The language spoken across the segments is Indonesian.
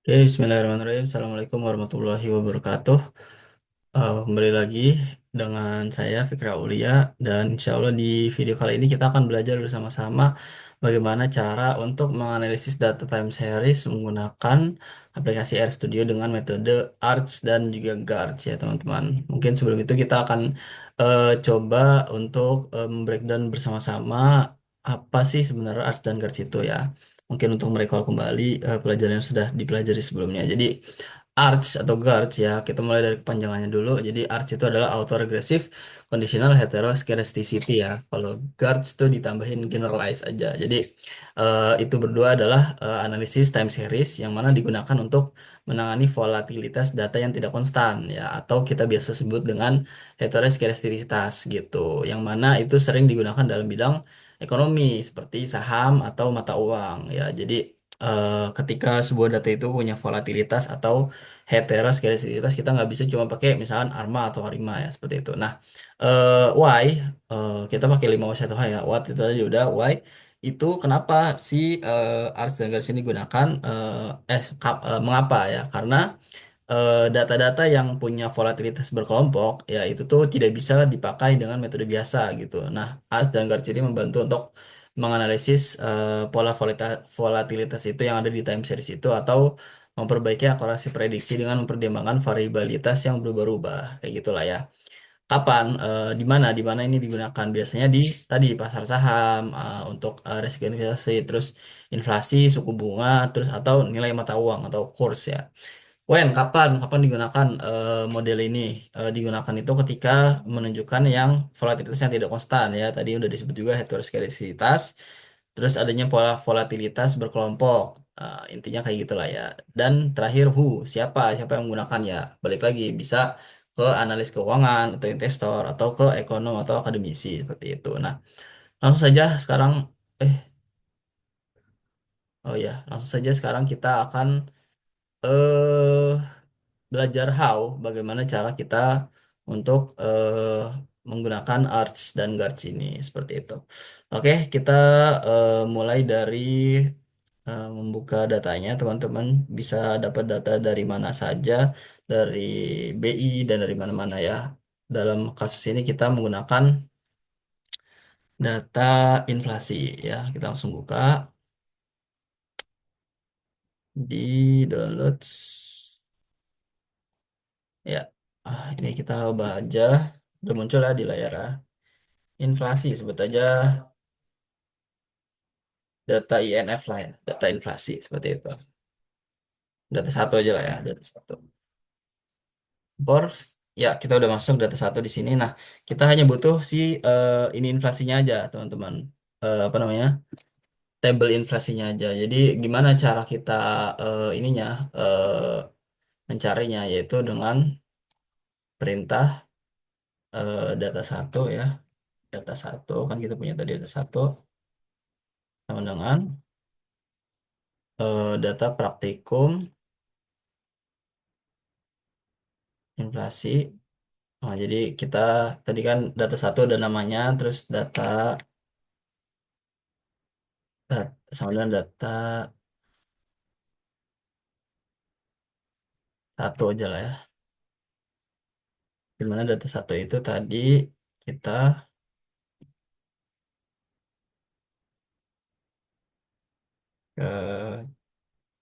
Oke, Bismillahirrahmanirrahim. Assalamualaikum warahmatullahi wabarakatuh. Kembali lagi dengan saya Fikra Aulia dan insya Allah di video kali ini kita akan belajar bersama-sama bagaimana cara untuk menganalisis data time series menggunakan aplikasi RStudio dengan metode Arch dan juga Guards ya teman-teman. Mungkin sebelum itu kita akan coba untuk breakdown bersama-sama apa sih sebenarnya Arch dan Guards itu ya. Mungkin untuk merecall kembali pelajaran yang sudah dipelajari sebelumnya. Jadi Arch atau Guards ya, kita mulai dari kepanjangannya dulu. Jadi Arch itu adalah autoregressive conditional heteroscedasticity ya. Kalau Guards itu ditambahin generalize aja. Jadi itu berdua adalah analisis time series yang mana digunakan untuk menangani volatilitas data yang tidak konstan ya, atau kita biasa sebut dengan heteroscedasticitas gitu. Yang mana itu sering digunakan dalam bidang ekonomi seperti saham atau mata uang ya. Jadi ketika sebuah data itu punya volatilitas atau heteroscedasticitas, kita nggak bisa cuma pakai misalkan ARMA atau ARIMA ya seperti itu. Nah, why kita pakai 5W1H ya. What itu tadi udah, why itu kenapa si ARS dan garis ini digunakan, mengapa ya? Karena data-data yang punya volatilitas berkelompok ya itu tuh tidak bisa dipakai dengan metode biasa gitu. Nah, AS dan Garcini membantu untuk menganalisis pola volatilitas itu yang ada di time series itu atau memperbaiki akurasi prediksi dengan mempertimbangkan variabilitas yang berubah-ubah kayak gitulah ya. Kapan, di mana ini digunakan? Biasanya di tadi pasar saham, untuk resiko investasi, terus inflasi, suku bunga, terus atau nilai mata uang atau kurs ya. Kapan digunakan model ini? Digunakan itu ketika menunjukkan yang volatilitas yang tidak konstan ya. Tadi udah disebut juga heteroscedasticitas. Terus adanya pola volatilitas berkelompok. Intinya kayak gitulah ya. Dan terakhir siapa yang menggunakan ya. Balik lagi bisa ke analis keuangan atau investor atau ke ekonom atau akademisi seperti itu. Nah, langsung saja sekarang eh oh ya, langsung saja sekarang kita akan eh belajar bagaimana cara kita untuk menggunakan Arch dan Guards ini seperti itu. Oke, kita mulai dari membuka datanya. Teman-teman bisa dapat data dari mana saja, dari BI dan dari mana-mana ya. Dalam kasus ini kita menggunakan data inflasi ya. Kita langsung buka di downloads. Ya, ini kita ubah aja. Udah muncul ya di layar ya. Inflasi, sebut aja data INF lah ya, data inflasi seperti itu. Data satu aja lah ya, data satu. Bor, ya kita udah masuk data satu di sini. Nah, kita hanya butuh si ini inflasinya aja, teman-teman. Apa namanya? Tabel inflasinya aja. Jadi gimana cara kita ininya mencarinya, yaitu dengan perintah data satu ya. Data satu kan kita punya tadi data satu sama dengan data praktikum inflasi. Nah, jadi kita tadi kan data satu ada namanya, terus sama dengan data satu aja lah ya. Dimana data satu itu tadi kita ke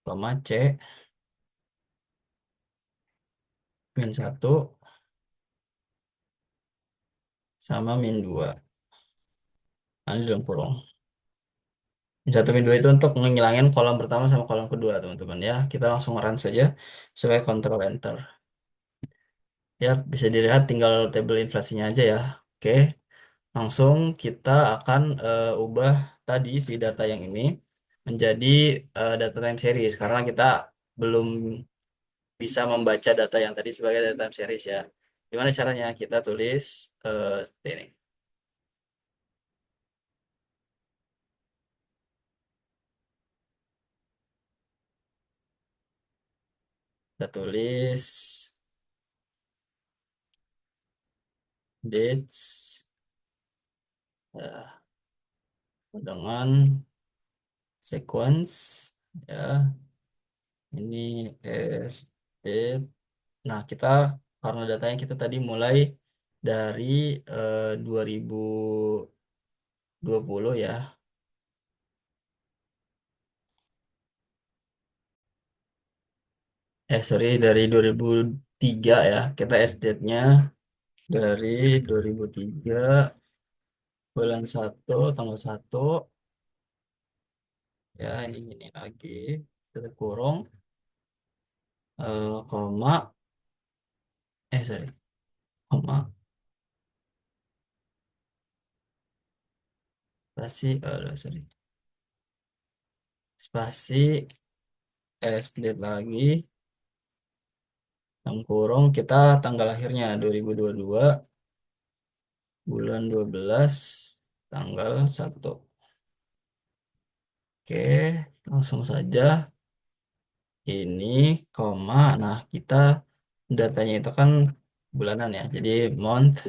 koma C min satu sama min dua. Nah, ini dalam kurung. Min satu min dua itu untuk menghilangin kolom pertama sama kolom kedua teman-teman ya. Kita langsung run saja supaya Ctrl Enter. Ya, bisa dilihat tinggal tabel inflasinya aja ya. Oke. Langsung kita akan ubah tadi si data yang ini menjadi data time series karena kita belum bisa membaca data yang tadi sebagai data time series ya. Gimana caranya? Kita tulis ini. Kita tulis dates ya, dengan sequence ya. Ini estate. Nah, kita karena datanya kita tadi mulai dari 2020 ya. Sorry, dari 2003 ya. Kita estate-nya dari 2003 bulan 1 tanggal 1, ya ini lagi kita kurung koma sorry, koma spasi sorry, spasi estate lagi yang kurung kita tanggal lahirnya 2022 bulan 12 tanggal 1. Oke, langsung saja ini koma. Nah, kita datanya itu kan bulanan ya. Jadi month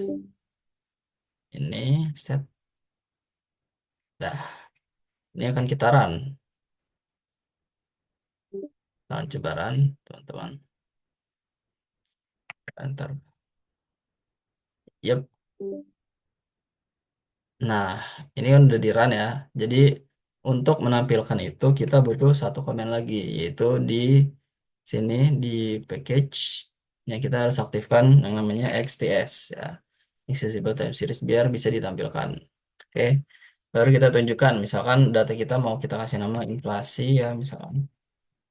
ini set. Dah, ini akan kita coba run, teman-teman. Enter. Yep. Nah, ini kan udah di run ya. Jadi untuk menampilkan itu kita butuh satu komen lagi, yaitu di sini di package yang kita harus aktifkan yang namanya XTS ya. Accessible Time Series biar bisa ditampilkan. Oke. Baru kita tunjukkan, misalkan data kita mau kita kasih nama inflasi ya, misalkan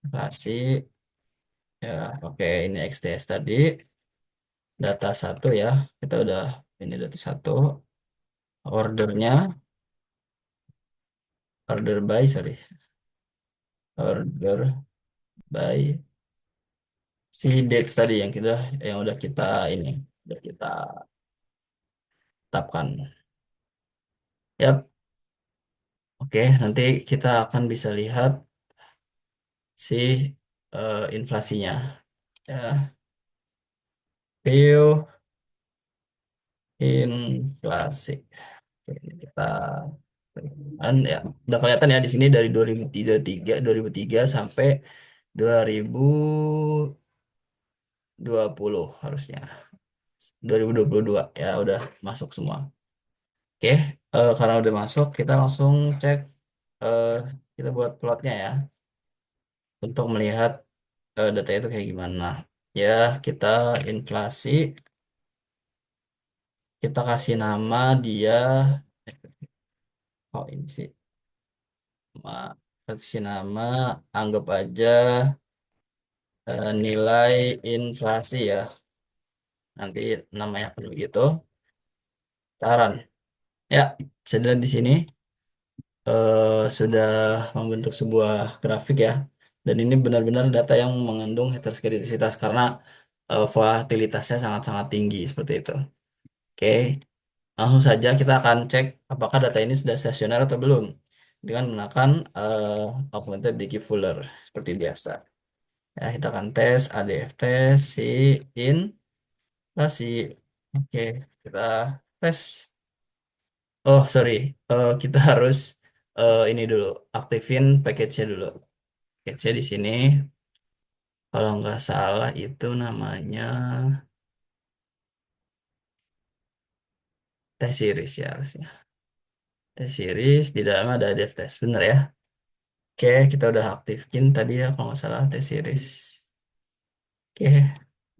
inflasi ya. Oke, ini XTS tadi data 1 ya. Kita udah ini data 1, ordernya order by sorry, order by si dates tadi yang udah kita ini udah kita tetapkan. Yap. Oke, nanti kita akan bisa lihat si inflasinya ya. View inflasi. Oke, ini kita kan ya udah kelihatan ya di sini dari 2003 sampai 2020 harusnya 2022 ya udah masuk semua. Oke, karena udah masuk kita langsung cek, eh, kita buat plotnya ya untuk melihat data itu kayak gimana. Ya, kita inflasi, kita kasih nama dia, oh ini sih, ma- kasih nama, anggap aja nilai inflasi ya. Nanti namanya perlu gitu. Saran. Ya, bisa dilihat di sini sudah membentuk sebuah grafik ya. Dan ini benar-benar data yang mengandung heteroskedasitas karena volatilitasnya sangat-sangat tinggi seperti itu. Oke, langsung saja kita akan cek apakah data ini sudah stasioner atau belum dengan menggunakan augmented Digifuller seperti biasa. Ya, kita akan tes ADF tes si inflasi. Oke, kita tes. Oh, sorry. Kita harus ini dulu, aktifin package-nya dulu. Package-nya di sini, kalau nggak salah itu namanya test series ya harusnya. Test series, di dalamnya ada dev test, bener ya? Oke, kita udah aktifin tadi ya, kalau nggak salah test series. Oke,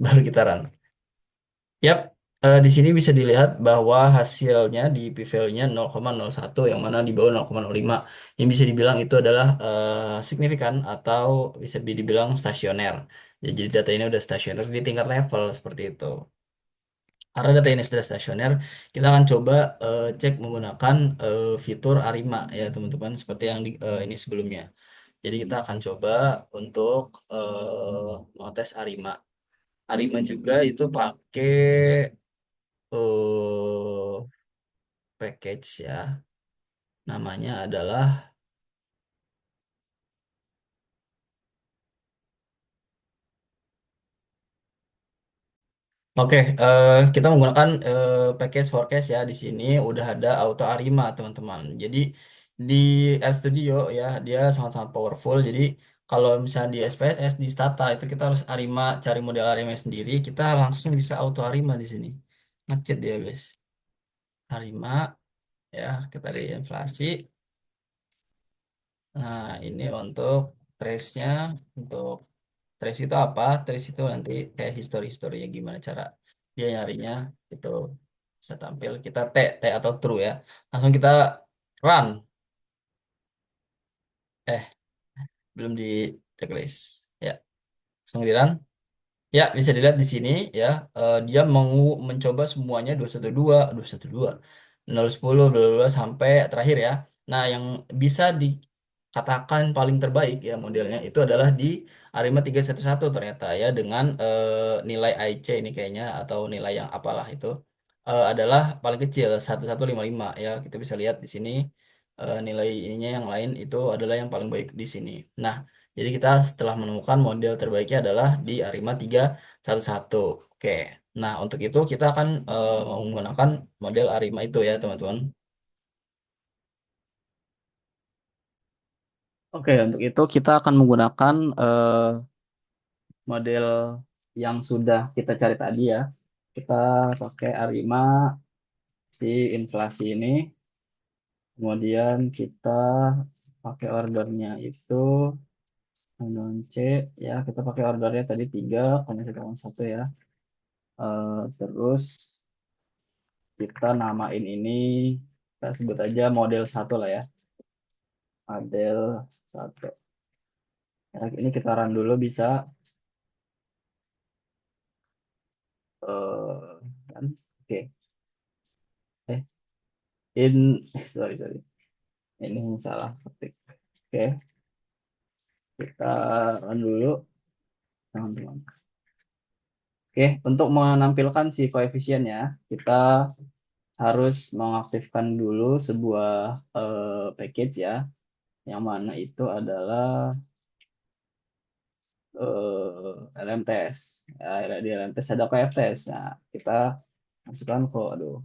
baru kita run. Yap, di sini bisa dilihat bahwa hasilnya di p-value-nya 0,01 yang mana di bawah 0,05. Yang bisa dibilang itu adalah signifikan atau bisa dibilang stasioner. Ya, jadi data ini udah stasioner di tingkat level seperti itu. Karena data ini sudah stasioner, kita akan coba cek menggunakan fitur ARIMA ya teman-teman, seperti yang ini sebelumnya. Jadi kita akan coba untuk tes ARIMA. ARIMA juga itu pakai package ya. Namanya adalah oke, kita menggunakan package forecast ya. Di sini udah ada auto Arima, teman-teman. Jadi di RStudio ya, dia sangat-sangat powerful. Jadi Kalau misalnya di SPSS di Stata itu kita harus Arima cari model Arima sendiri, kita langsung bisa auto Arima di sini. Ngecit dia guys. Arima ya kita lihat inflasi. Nah, ini untuk trace-nya, untuk trace itu apa? Trace itu nanti kayak history-historinya gimana cara dia nyarinya itu bisa tampil. Kita T atau true ya. Langsung kita run. Eh, belum di checklist. Ya, langsung di run. Ya, bisa dilihat di sini ya, dia mencoba semuanya 212, 010, bla bla bla, sampai terakhir ya. Nah, yang bisa dikatakan paling terbaik ya modelnya itu adalah di Arima 311 ternyata ya dengan nilai IC ini kayaknya atau nilai yang apalah itu adalah paling kecil 1155 ya. Kita bisa lihat di sini nilai ininya yang lain itu adalah yang paling baik di sini. Nah, jadi kita setelah menemukan model terbaiknya adalah di Arima 311. Oke. Nah, untuk itu kita akan menggunakan model Arima itu ya, teman-teman. Oke, untuk itu kita akan menggunakan model yang sudah kita cari tadi ya. Kita pakai Arima si inflasi ini. Kemudian kita pakai ordernya itu non C ya. Kita pakai ordernya tadi 3, kemudian 1 ya. Terus kita namain ini, kita sebut aja model 1 lah ya. Model 1. Ya, ini kita run dulu bisa. Kan? Oke. Eh, sorry, sorry. Ini salah ketik. Oke, kita run dulu, teman-teman. Oke, untuk menampilkan si koefisiennya, kita harus mengaktifkan dulu sebuah package ya, yang mana itu adalah LMTS. Ya, di LMTS ada KFTS. Nah, kita masukkan kode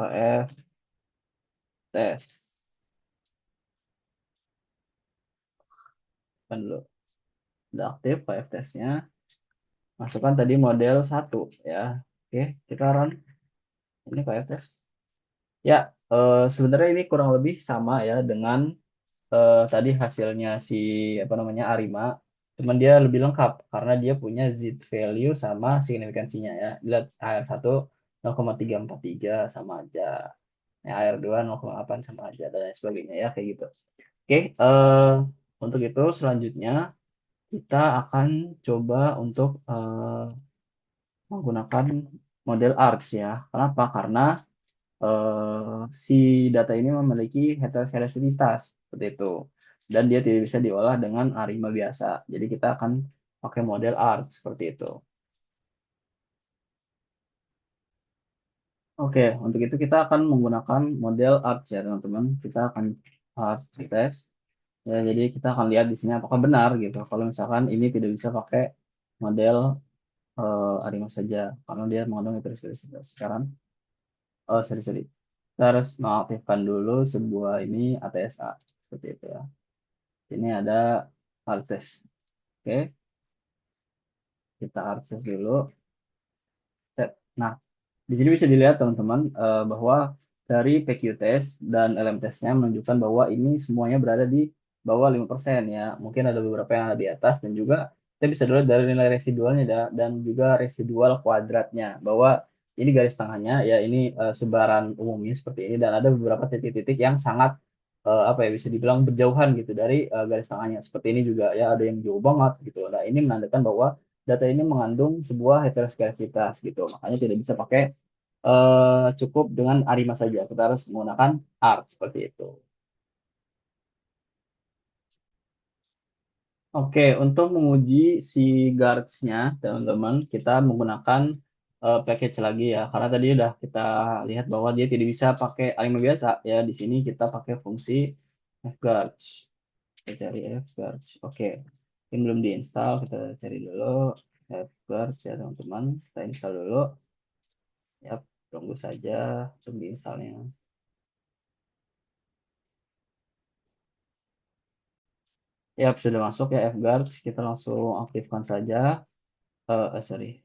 KFTS. Kan dulu. Udah aktif KFTS-nya. Masukkan tadi model 1 ya. Oke, kita run. Ini KFTS. Ya, sebenarnya ini kurang lebih sama ya dengan tadi hasilnya si apa namanya Arima. Cuman dia lebih lengkap karena dia punya Z value sama signifikansinya ya. Lihat AR1 0,343 sama aja. Ya, AR2 0,8 sama aja dan lain sebagainya ya kayak gitu. Oke, untuk itu selanjutnya kita akan coba untuk menggunakan model ARCS ya. Kenapa? Karena si data ini memiliki heteroskedasitas seperti itu dan dia tidak bisa diolah dengan ARIMA biasa. Jadi kita akan pakai model ART seperti itu. Oke, untuk itu kita akan menggunakan model ART ya teman-teman. Kita akan ART test. Ya, jadi kita akan lihat di sini apakah benar gitu. Kalau misalkan ini tidak bisa pakai model ARIMA saja karena dia mengandung heteroskedasitas. Sekarang, oh sorry sorry. Kita harus mengaktifkan dulu sebuah ini ATSA seperti itu ya. Ini ada hard test. Oke, kita hard test dulu. Set. Nah, di sini bisa dilihat teman-teman bahwa dari PQ test dan LM testnya menunjukkan bahwa ini semuanya berada di bawah 5% ya. Mungkin ada beberapa yang ada di atas dan juga kita bisa dilihat dari nilai residualnya dan juga residual kuadratnya bahwa ini garis tengahnya ya ini sebaran umumnya seperti ini dan ada beberapa titik-titik yang sangat apa ya bisa dibilang berjauhan gitu dari garis tengahnya. Seperti ini juga ya ada yang jauh banget gitu. Nah, ini menandakan bahwa data ini mengandung sebuah heteroskedasitas gitu. Makanya tidak bisa pakai cukup dengan ARIMA saja. Kita harus menggunakan ART seperti itu. Oke, untuk menguji si guards-nya, teman-teman, kita menggunakan package lagi ya. Karena tadi udah kita lihat bahwa dia tidak bisa pakai ARIMA biasa. Ya, di sini kita pakai fungsi fguards. Kita cari fguards. Oke, ini belum diinstal. Kita cari dulu fguards ya, teman-teman. Kita install dulu. Ya, tunggu saja untuk diinstalnya. Ya, sudah masuk ya F-Guards. Kita langsung aktifkan saja. Sorry,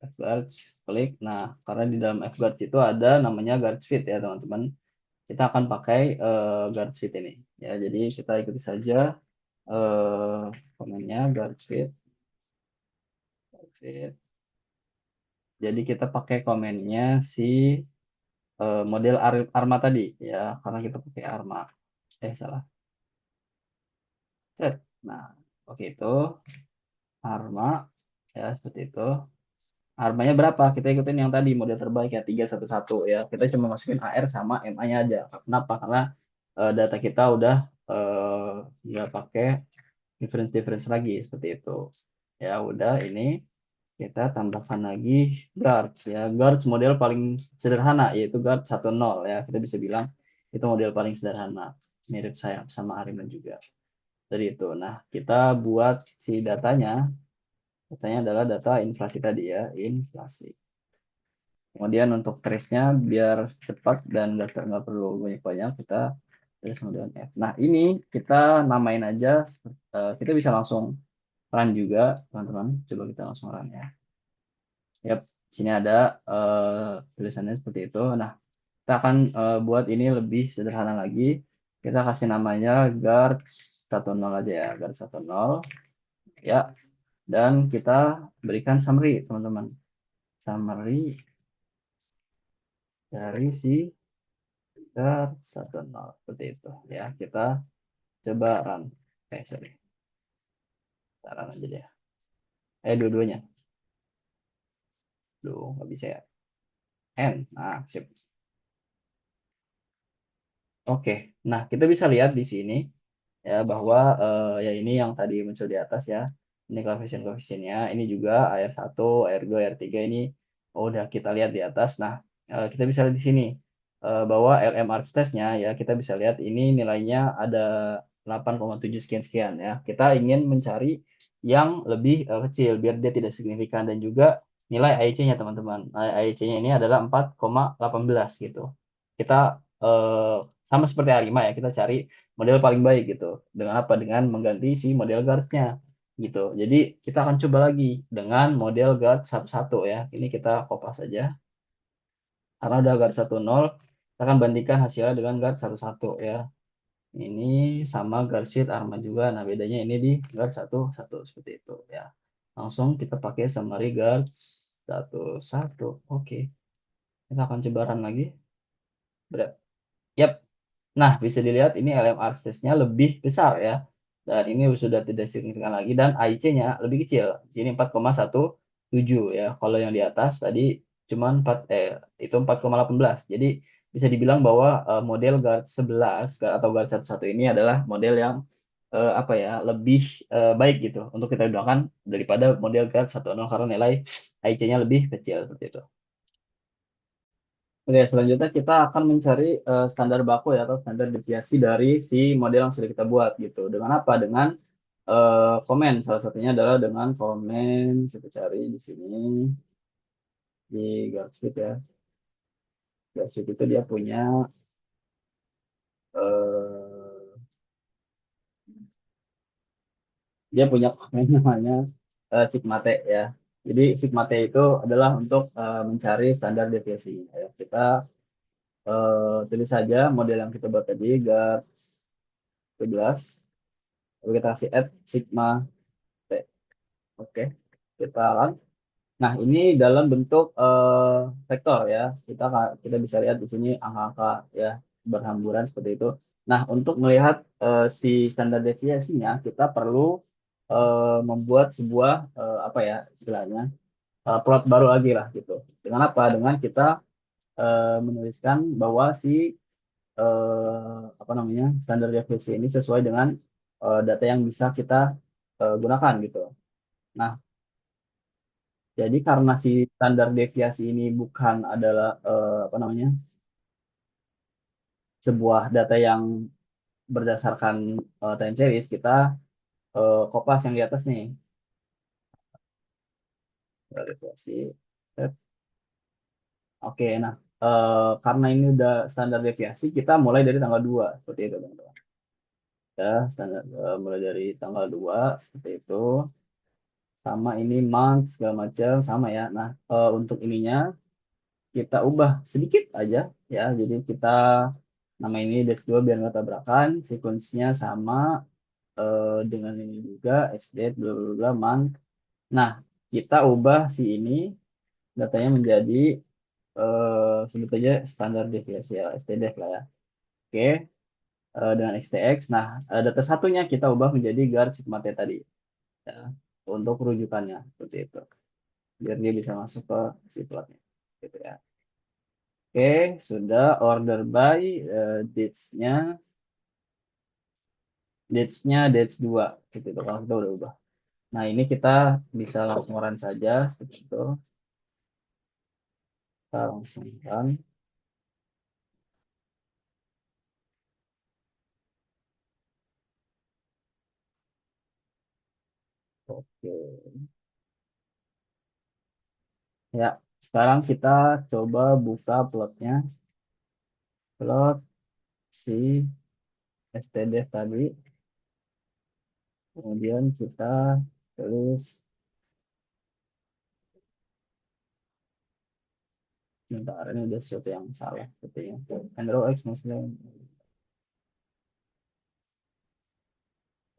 F-Guards, klik. Nah, karena di dalam F-Guards itu ada namanya Guard Suite ya teman-teman. Kita akan pakai Guard Suite ini. Ya, jadi kita ikuti saja eh, komennya Guard Suite. Guard Suite. Jadi kita pakai komennya si model Arma tadi ya, karena kita pakai Arma. Salah. Set. Nah, oke itu Arma ya seperti itu. Armanya berapa? Kita ikutin yang tadi model terbaik ya 311 ya. Kita cuma masukin AR sama MA-nya aja. Kenapa? Karena data kita udah eh, nggak pakai difference lagi seperti itu. Ya udah ini kita tambahkan lagi guards ya. Guards model paling sederhana yaitu guard 10 ya. Kita bisa bilang itu model paling sederhana. Mirip saya sama Ariman juga. Dari itu. Nah, kita buat si datanya. Datanya adalah data inflasi tadi ya, inflasi. Kemudian untuk trace-nya biar cepat dan nggak perlu banyak-banyak kita tulis kemudian F. Nah, ini kita namain aja. Kita bisa langsung run juga, teman-teman. Coba kita langsung run ya. Yap, sini ada tulisannya seperti itu. Nah, kita akan buat ini lebih sederhana lagi. Kita kasih namanya guard 10 aja ya, guard 10 ya. Dan kita berikan summary, teman-teman. Summary dari si guard 10 seperti itu ya. Kita coba run. Sorry. Kita run aja deh. Dua-duanya. Duh, nggak bisa ya. N. Nah, sip. Oke. Nah, kita bisa lihat di sini ya bahwa ya ini yang tadi muncul di atas ya. Ini koefisien-koefisiennya. Ini juga AR1, AR2, AR3 ini udah kita lihat di atas. Nah, kita bisa lihat di sini bahwa LMR testnya ya kita bisa lihat ini nilainya ada 8,7 sekian-sekian ya. Kita ingin mencari yang lebih kecil biar dia tidak signifikan dan juga nilai AIC-nya teman-teman. AIC-nya ini adalah 4,18 gitu. Kita eh, sama seperti Arima ya, kita cari model paling baik gitu. Dengan apa? Dengan mengganti si model guard-nya gitu. Jadi kita akan coba lagi dengan model guard 11 ya. Ini kita kopas saja. Karena udah guard 10, kita akan bandingkan hasilnya dengan guard 11 ya. Ini sama guard sheet Arma juga. Nah, bedanya ini di guard 11 seperti itu ya. Langsung kita pakai summary guard 11. Oke. Kita akan coba run lagi. Berat. Yap. Nah, bisa dilihat ini LMR stage-nya lebih besar ya. Dan ini sudah tidak signifikan lagi dan AIC-nya lebih kecil. Di sini 4,17 ya. Kalau yang di atas tadi cuma 4 itu 4,18. Jadi bisa dibilang bahwa model Guard 11 atau Guard 11 ini adalah model yang apa ya, lebih baik gitu untuk kita gunakan daripada model Guard 10 karena nilai AIC-nya lebih kecil seperti itu. Oke, selanjutnya kita akan mencari standar baku ya atau standar deviasi dari si model yang sudah kita buat gitu. Dengan apa? Dengan komen. Salah satunya adalah dengan komen. Kita cari di sini di Gatsby ya. Gatsby itu dia punya eh, komen namanya Sigma T ya. Jadi Sigma T itu adalah untuk mencari standar deviasi. Ya. Kita tulis saja model yang kita buat tadi, GATS 11. Lalu kita kasih add Sigma T. Oke, kita run. Nah, ini dalam bentuk vektor ya. Kita bisa lihat di sini angka-angka ya berhamburan seperti itu. Nah, untuk melihat si standar deviasinya, kita perlu membuat sebuah apa ya istilahnya plot baru lagi lah gitu. Dengan apa? Dengan kita menuliskan bahwa si apa namanya standar deviasi ini sesuai dengan data yang bisa kita gunakan gitu. Nah, jadi karena si standar deviasi ini bukan adalah apa namanya sebuah data yang berdasarkan time series, kita kopas yang di atas nih. Deviasi. Oke, nah karena ini udah standar deviasi, kita mulai dari tanggal 2 seperti itu teman-teman. ya standar mulai dari tanggal 2 seperti itu, sama ini month segala macam sama ya. Nah, untuk ininya kita ubah sedikit aja ya, jadi kita nama ini dash 2 biar nggak tabrakan, sequence-nya sama dengan ini juga xdate bla bla bla month. Nah, kita ubah si ini datanya menjadi sebut aja standar deviasi ya, stdef lah ya. Oke, dengan xtx. Nah, data satunya kita ubah menjadi guard sigma t tadi ya, untuk rujukannya seperti itu. Biar dia bisa masuk ke si plotnya. Gitu ya. Oke, sudah order by dates-nya dates 2 gitu itu kalau kita udah ubah. Nah, ini kita bisa langsung run saja seperti itu. Kita langsung run. Oke. Ya, sekarang kita coba buka plotnya. Plot si stdf tadi. Kemudian kita tulis, bentar, ini ada sesuatu yang salah sepertinya. Android X maksudnya.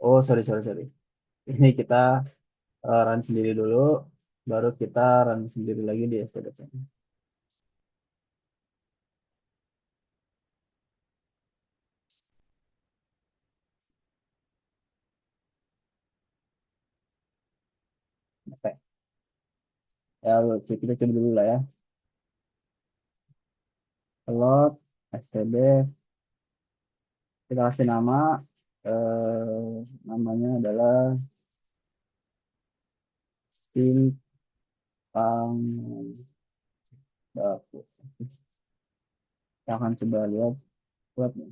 Oh, sorry, sorry, sorry. Ini kita run sendiri dulu, baru kita run sendiri lagi di stdf. Oke. Ya, kita coba dulu lah ya. Plot stdf, kita kasih nama, namanya adalah simpang baku. Kita akan coba lihat plotnya.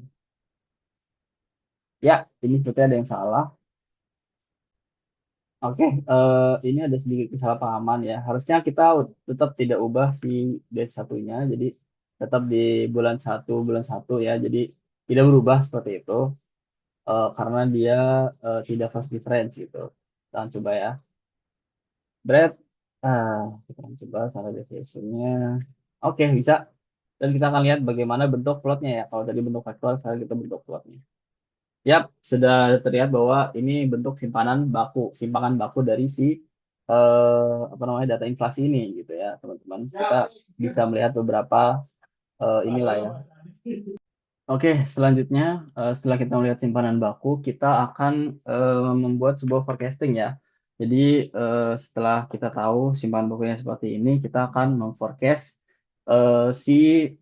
Ya, ini sepertinya ada yang salah. Oke, ini ada sedikit kesalahpahaman ya. Harusnya kita tetap tidak ubah si batch satunya, jadi tetap di bulan satu ya. Jadi tidak berubah seperti itu karena dia tidak fast difference gitu. Kita coba ya. Bread, kita akan coba cara definitionnya. Oke, bisa. Dan kita akan lihat bagaimana bentuk plotnya ya. Kalau tadi bentuk vektor, sekarang kita bentuk plotnya. Yap, sudah terlihat bahwa ini bentuk simpangan baku dari si apa namanya data inflasi ini gitu ya, teman-teman. Kita bisa melihat beberapa inilah ya. Oke, selanjutnya setelah kita melihat simpanan baku, kita akan membuat sebuah forecasting ya. Jadi setelah kita tahu simpanan bakunya seperti ini, kita akan memforecast si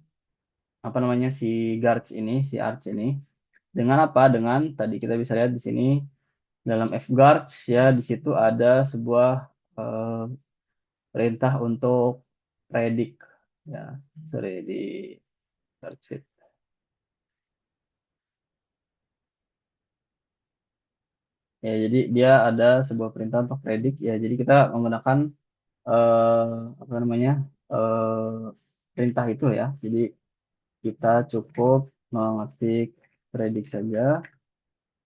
apa namanya si guards ini, si arch ini dengan apa? Dengan tadi kita bisa lihat di sini dalam F-Guards ya, di situ ada sebuah eh, perintah untuk predict ya, sorry di search it. Ya, jadi dia ada sebuah perintah untuk predict ya. Jadi kita menggunakan eh, apa namanya perintah itu ya. Jadi kita cukup mengetik predict saja.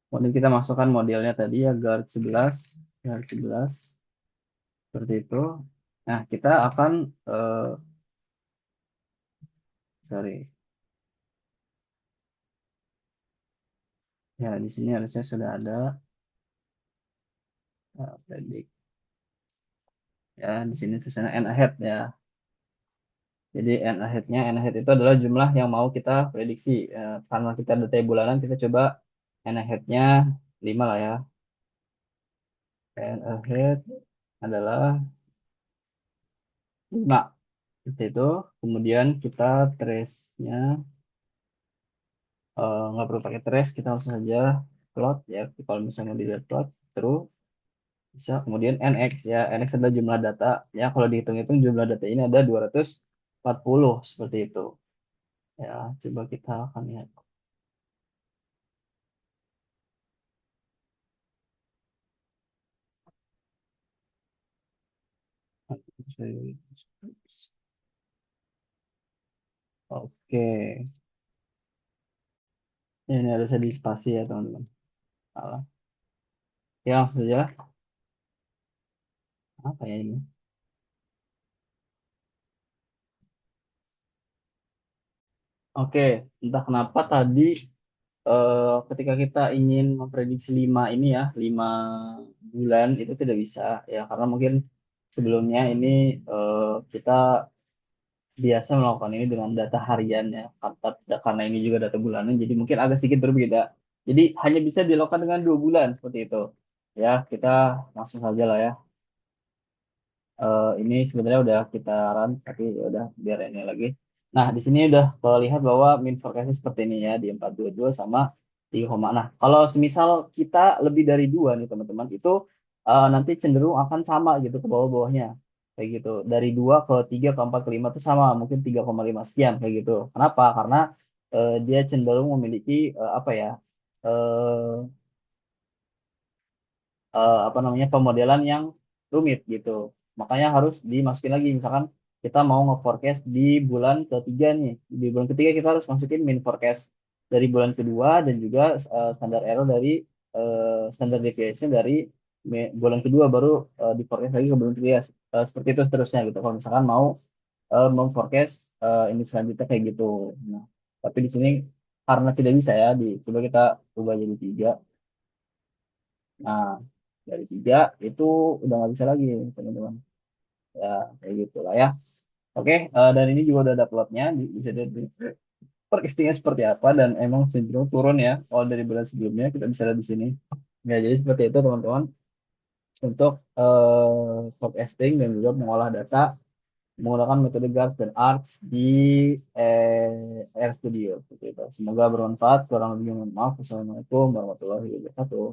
Kemudian kita masukkan modelnya tadi ya guard 11 seperti itu. Nah, kita akan sorry. Ya, di sini harusnya sudah ada predik. Ya, di sini tulisannya n ahead ya. Jadi n ahead itu adalah jumlah yang mau kita prediksi. Karena kita data bulanan, kita coba n ahead-nya 5 lah ya. N ahead adalah 5. Seperti itu. Kemudian kita trace-nya nggak perlu pakai trace, kita langsung saja plot ya. Kalau misalnya mau dilihat plot, terus bisa kemudian nx ya. Nx adalah jumlah data ya. Kalau dihitung-hitung jumlah data ini ada 240 seperti itu. Ya, coba kita akan lihat. Oke, ini harusnya di spasi ya teman-teman. Salah. Ya langsung saja. Apa ya ini? Oke, entah kenapa tadi ketika kita ingin memprediksi 5 ini ya, 5 bulan itu tidak bisa ya karena mungkin sebelumnya ini kita biasa melakukan ini dengan data harian ya, karena ini juga data bulanan, jadi mungkin agak sedikit berbeda. Jadi hanya bisa dilakukan dengan 2 bulan seperti itu. Ya, kita langsung saja lah ya. Ini sebenarnya udah kita run tapi ya udah biar ini lagi. Nah, di sini udah terlihat bahwa min forecastnya seperti ini ya di 422 sama 3, nah kalau semisal kita lebih dari 2 nih teman-teman itu nanti cenderung akan sama gitu ke bawah-bawahnya kayak gitu dari 2 ke 3 ke 4 ke 5 itu sama mungkin 3,5 sekian kayak gitu. Kenapa? Karena dia cenderung memiliki apa ya, eh, apa namanya pemodelan yang rumit gitu. Makanya harus dimasukin lagi. Misalkan kita mau nge-forecast di bulan ketiga nih. Di bulan ketiga kita harus masukin min forecast dari bulan kedua dan juga standar error dari standard deviation dari bulan kedua baru di forecast lagi ke bulan ketiga. Seperti itu seterusnya gitu. Kalau misalkan mau memforecast ini selanjutnya kayak gitu. Nah, tapi di sini karena tidak bisa ya, coba kita ubah jadi 3. Nah, dari 3 itu udah nggak bisa lagi, teman-teman. Ya, kayak gitu lah ya. Oke, dan ini juga udah ada plotnya. Bisa dilihat forecastingnya seperti apa. Dan emang cenderung turun ya. Kalau dari bulan sebelumnya, kita bisa lihat di sini. Ya, jadi seperti itu, teman-teman. Untuk forecasting dan juga mengolah data menggunakan metode GARS dan ARCS di RStudio. Seperti itu. Semoga bermanfaat. Kurang lebih mohon maaf. Wassalamualaikum warahmatullahi wabarakatuh.